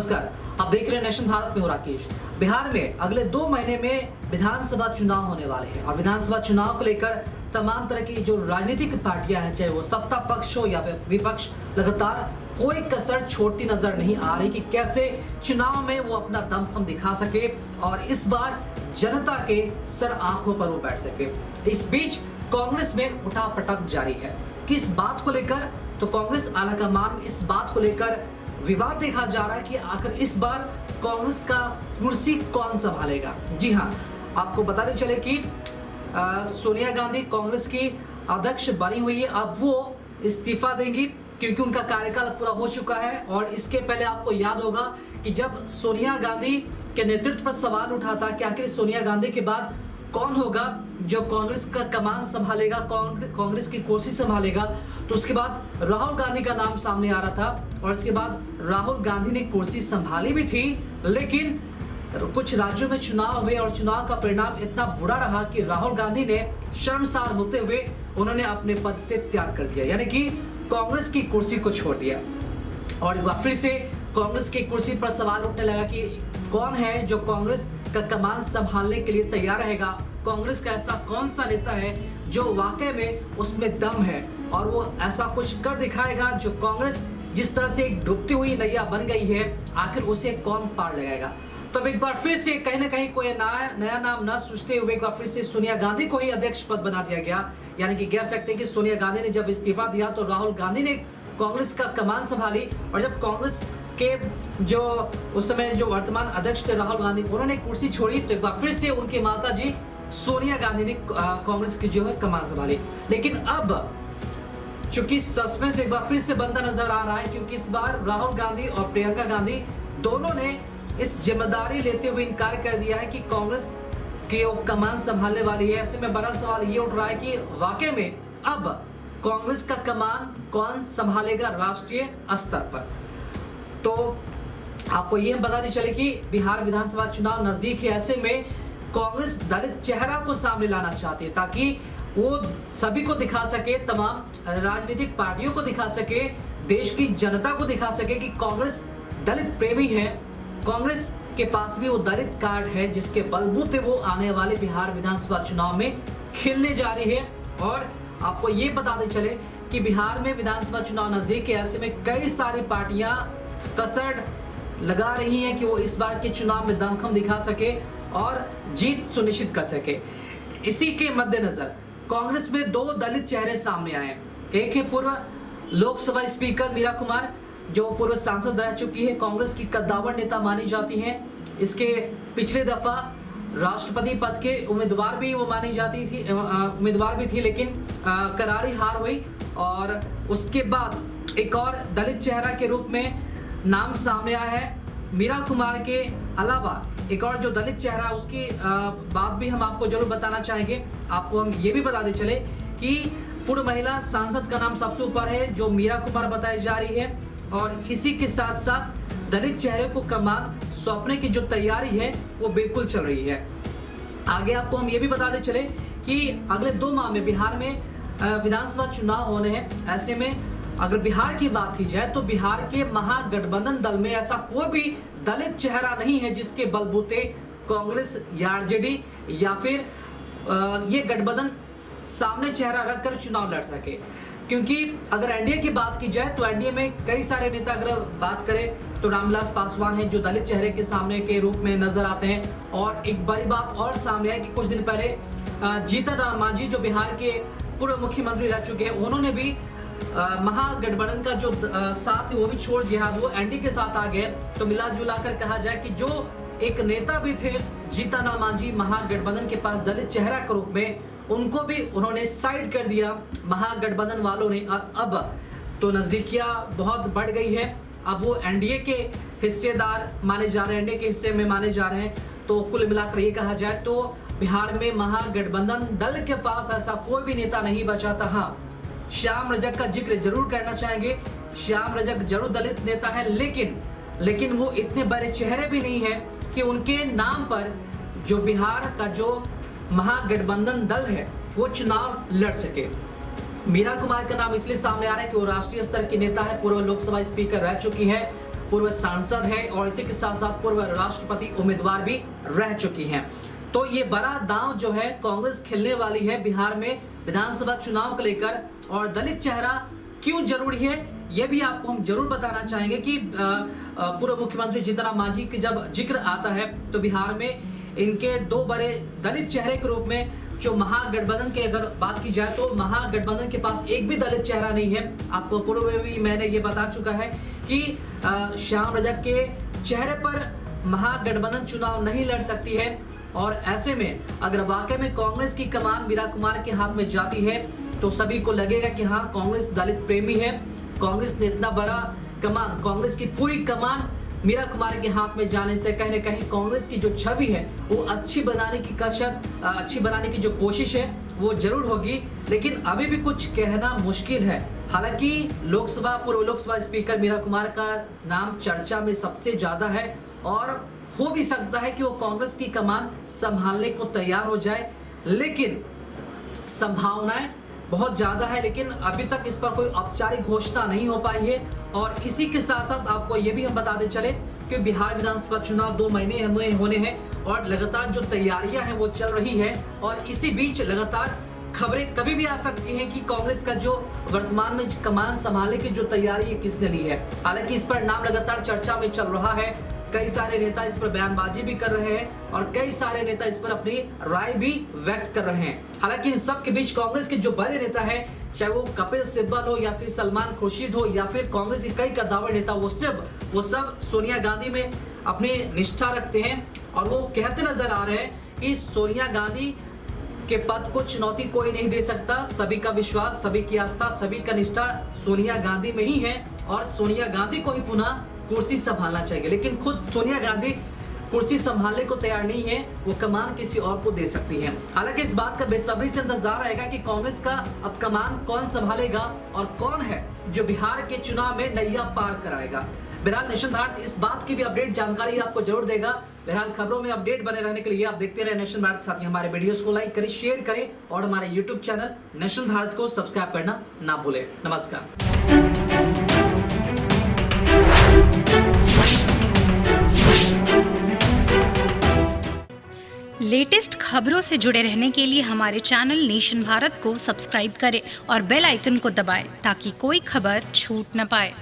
नमस्कार, आप देख रहे हैं नेशन भारत में हूं राकेश। बिहार में अगले 2 महीने में विधानसभा चुनाव होने वाले हैं और विधानसभा चुनाव को लेकर तमाम तरह की जो राजनीतिक पार्टियां हैं, चाहे वो सत्ता पक्ष हो या विपक्ष, लगातार कोई कसर छोड़ती नजर नहीं आ रही कि कैसे चुनाव में वो अपना दमखम दिखा सके और इस बार जनता के सर आंखों पर वो बैठ सके। इस बीच कांग्रेस में उठापटक जारी है। किस बात को लेकर? तो कांग्रेस आलाकमान में इस बात को लेकर विवाद देखा जा रहा है कि आखिर इस बार कांग्रेस का कुर्सी कौन संभालेगा। जी हां, आपको बताते चले कि सोनिया गांधी कांग्रेस की अध्यक्ष बनी हुई है। अब वो इस्तीफा देंगी क्योंकि उनका कार्यकाल पूरा हो चुका है। और इसके पहले आपको याद होगा कि जब सोनिया गांधी के नेतृत्व पर सवाल उठा था कि आखिर सोनिया गांधी के बाद कौन होगा जो कांग्रेस का कमान संभालेगा, कांग्रेस की कुर्सी संभालेगा, तो उसके बाद राहुल गांधी का नाम सामने आ रहा था। और इसके बाद राहुल गांधी ने कुर्सी संभाली भी थी, लेकिन कुछ राज्यों में चुनाव हुए और चुनाव का परिणाम इतना बुरा रहा कि राहुल गांधी ने शर्मसार होते हुए उन्होंने अपने पद से त्याग कर दिया, यानी कि कांग्रेस की कुर्सी को छोड़ दिया। और एक बार फिर से कांग्रेस की कुर्सी पर सवाल उठने लगा कि कौन है जो कांग्रेस का कमान संभालने के लिए तैयार रहेगा। कांग्रेस का ऐसा कौन सा नेता है जो वाकई में उसमें दम है और वो ऐसा कुछ कर दिखाएगा जो कांग्रेस जिस तरह से एक डूबती हुई नैया बन गई है, आखिर उसे कौन पार लगाएगा। तो एक बार फिर से कहीं ना कहीं कोई नया नाम न सोचते हुए एक बार फिर से सोनिया गांधी को ही अध्यक्ष पद बना दिया गया। यानी कि कह सकते हैं कि सोनिया गांधी ने जब इस्तीफा दिया तो राहुल गांधी ने कांग्रेस का कमान संभाली। और जब कांग्रेस के जो उस समय जो वर्तमान अध्यक्ष थे राहुल गांधी, उन्होंने कुर्सी छोड़ी तो एक बार फिर से उनकी माता जी सोनिया गांधी ने कांग्रेस की जो है कमान संभाली। लेकिन अब चूंकि सस्पेंस एक बार फिर से बनता नजर आ रहा है, क्योंकि इस बार राहुल गांधी और प्रियंका गांधी दोनों ने इस जिम्मेदारी लेते हुए इनकार कर दिया है कि कांग्रेस की कमान संभालने वाली है। ऐसे में बड़ा सवाल ये उठ रहा है कि वाकई में अब कांग्रेस का कमान कौन संभालेगा राष्ट्रीय स्तर पर। तो आपको यह बताते चले कि बिहार विधानसभा चुनाव नजदीक है। ऐसे में कांग्रेस दलित चेहरा को सामने लाना चाहती है ताकि वो सभी को दिखा सके, तमाम राजनीतिक पार्टियों को दिखा सके, देश की जनता को दिखा सके कि कांग्रेस दलित प्रेमी है। कांग्रेस के पास भी वो दलित कार्ड है जिसके बलबूते वो आने वाले बिहार विधानसभा चुनाव में खिलने जा रही है। और आपको ये बताते चले कि बिहार में विधानसभा चुनाव नजदीक है। ऐसे में कई सारी पार्टियां कसर लगा रही हैं कि वो इस बार के चुनाव में दमखम दिखा सके और जीत सुनिश्चित कर सके। इसी के मद्देनजर कांग्रेस में 2 दलित चेहरे सामने आए। एक है पूर्व लोकसभा स्पीकर मीरा कुमार, जो पूर्व सांसद रह चुकी है, कांग्रेस की कद्दावर नेता मानी जाती हैं। इसके पिछले दफा राष्ट्रपति पद के उम्मीदवार भी वो मानी जाती थी, उम्मीदवार भी थी, लेकिन करारी हार हुई। और उसके बाद एक और दलित चेहरा के रूप में नाम सामने आया है। मीरा कुमार के अलावा एक और जो दलित चेहरा है उसकी बात भी हम आपको जरूर बताना चाहेंगे। आपको हम ये भी बताते चले कि पूर्व महिला सांसद का नाम सबसे ऊपर है जो मीरा कुमार बताई जा रही है। और इसी के साथ साथ दलित चेहरे को कमान सौंपने की जो तैयारी है वो बिल्कुल चल रही है। आगे आपको हम ये भी बताते चले कि अगले 2 माह में बिहार में विधानसभा चुनाव होने हैं। ऐसे में अगर बिहार की बात की जाए तो बिहार के महागठबंधन दल में ऐसा कोई भी दलित चेहरा नहीं है जिसके बलबूते कांग्रेस या आरजेडी या फिर ये गठबंधन सामने चेहरा रखकर चुनाव लड़ सके। क्योंकि अगर एनडीए की बात की जाए तो एनडीए में कई सारे नेता, अगर बात करें तो रामविलास पासवान है जो दलित चेहरे के सामने के रूप में नजर आते हैं। और एक बड़ी बात और सामने है कि कुछ दिन पहले जीतन राम मांझी जो बिहार के पूर्व मुख्यमंत्री रह चुके हैं, उन्होंने भी महागठबंधन का जो साथ है वो भी छोड़ दिया, वो एनडीए के साथ आ गए। तो मिला जुला कर कहा जाए कि जो एक नेता भी थे जीतन राम मांझी महागठबंधन के पास दलित चेहरा के रूप में, उनको भी उन्होंने साइड कर दिया महागठबंधन वालों ने। अब तो नजदीकियां बहुत बढ़ गई है। अब वो एनडीए के हिस्सेदार माने जा रहे हैं, एनडीए के हिस्से में माने जा रहे हैं। तो कुल मिलाकर ये कहा जाए तो बिहार में महागठबंधन दल के पास ऐसा कोई भी नेता नहीं बचा था। हाँ, श्याम रजक का जिक्र जरूर करना चाहेंगे। श्याम रजक जरूर दलित नेता है, लेकिन वो इतने बड़े चेहरे भी नहीं है कि उनके नाम पर जो बिहार का जो महागठबंधन दल है वो चुनाव लड़ सके। मीरा कुमार का नाम इसलिए सामने आ रहा है कि वो राष्ट्रीय स्तर की नेता है, पूर्व लोकसभा स्पीकर रह चुकी है पूर्व सांसद है और इसी के साथ साथ पूर्व राष्ट्रपति उम्मीदवार भी रह चुकी हैं। तो ये बड़ा दांव जो है कांग्रेस खेलने वाली है बिहार में विधानसभा चुनाव को लेकर, और दलित चेहरा क्यों जरूरी है ये भी आपको हम जरूर बताना चाहेंगे कि पूर्व मुख्यमंत्री जीतन राम मांझी की जब जिक्र आता है तो बिहार में इनके दो बड़े दलित चेहरे के रूप में जो महागठबंधन की अगर बात की जाए तो महागठबंधन के पास एक भी दलित चेहरा नहीं है। आपको पूर्व में भी मैंने ये बता चुका है कि श्याम रजक के चेहरे पर महागठबंधन चुनाव नहीं लड़ सकती है, और ऐसे में अगर वाकई में कांग्रेस की कमान मीरा कुमार के हाथ में जाती है तो सभी को लगेगा कि हाँ कांग्रेस दलित प्रेमी है, कांग्रेस ने इतना बड़ा कमान, कांग्रेस की पूरी कमान मीरा कुमार के हाथ में जाने से कहीं न कहीं कांग्रेस की जो छवि है वो अच्छी बनाने की कसरत, अच्छी बनाने की जो कोशिश है वो जरूर होगी, लेकिन अभी भी कुछ कहना मुश्किल है। हालांकि पूर्व लोकसभा स्पीकर मीरा कुमार का नाम चर्चा में सबसे ज्यादा है और हो भी सकता है कि वो कांग्रेस की कमान संभालने को तैयार हो जाए, लेकिन संभावनाएं बहुत ज्यादा है, लेकिन अभी तक इस पर कोई औपचारिक घोषणा नहीं हो पाई है। और इसी के साथ साथ आपको ये भी हम बताते चले कि बिहार विधानसभा चुनाव 2 महीने हमें होने हैं और लगातार जो तैयारियां हैं वो चल रही है, और इसी बीच लगातार खबरें कभी भी आ सकती हैं कि कांग्रेस का जो वर्तमान में कमान संभालने की जो तैयारी है किसने ली है। हालांकि इस पर नाम लगातार चर्चा में चल रहा है, कई सारे नेता इस पर बयानबाजी भी कर रहे हैं और कई सारे नेता इस पर अपनी राय भी व्यक्त कर रहे हैं। हालांकि इन सब के बीच कांग्रेस के जो बड़े नेता हैं, चाहे वो कपिल सिब्बल हो या फिर सलमान खुर्शीद हो या फिर कांग्रेस के कई कद्दावर नेता, वो सब सोनिया गांधी में अपनी निष्ठा रखते हैं और वो कहते नजर आ रहे हैं कि सोनिया गांधी के पद को चुनौती कोई नहीं दे सकता, सभी का विश्वास, सभी की आस्था, सभी का निष्ठा सोनिया गांधी में ही है और सोनिया गांधी को ही पुनः कुर्सी संभालना चाहिए। लेकिन खुद सोनिया गांधी कुर्सी संभालने को तैयार नहीं है, वो कमान किसी और को दे सकती है। हालांकि इस बात का बेसब्री से इंतजार रहेगा कि कांग्रेस का अब कमान कौन संभालेगा और कौन है जो बिहार के चुनाव में नैया पार कराएगा। बहरहाल नेशन भारत इस बात की भी अपडेट जानकारी आपको जरूर देगा। बहरहाल खबरों में अपडेट बने रहने के लिए आप देखते रहे नेशन भारत। साथ ही हमारे वीडियोस को लाइक करें, शेयर करें और हमारे यूट्यूब चैनल नेशन भारत को सब्सक्राइब करना ना भूलें। नमस्कार। लेटेस्ट खबरों से जुड़े रहने के लिए हमारे चैनल नेशन भारत को सब्सक्राइब करें और बेल आइकन को दबाएं ताकि कोई खबर छूट न पाए।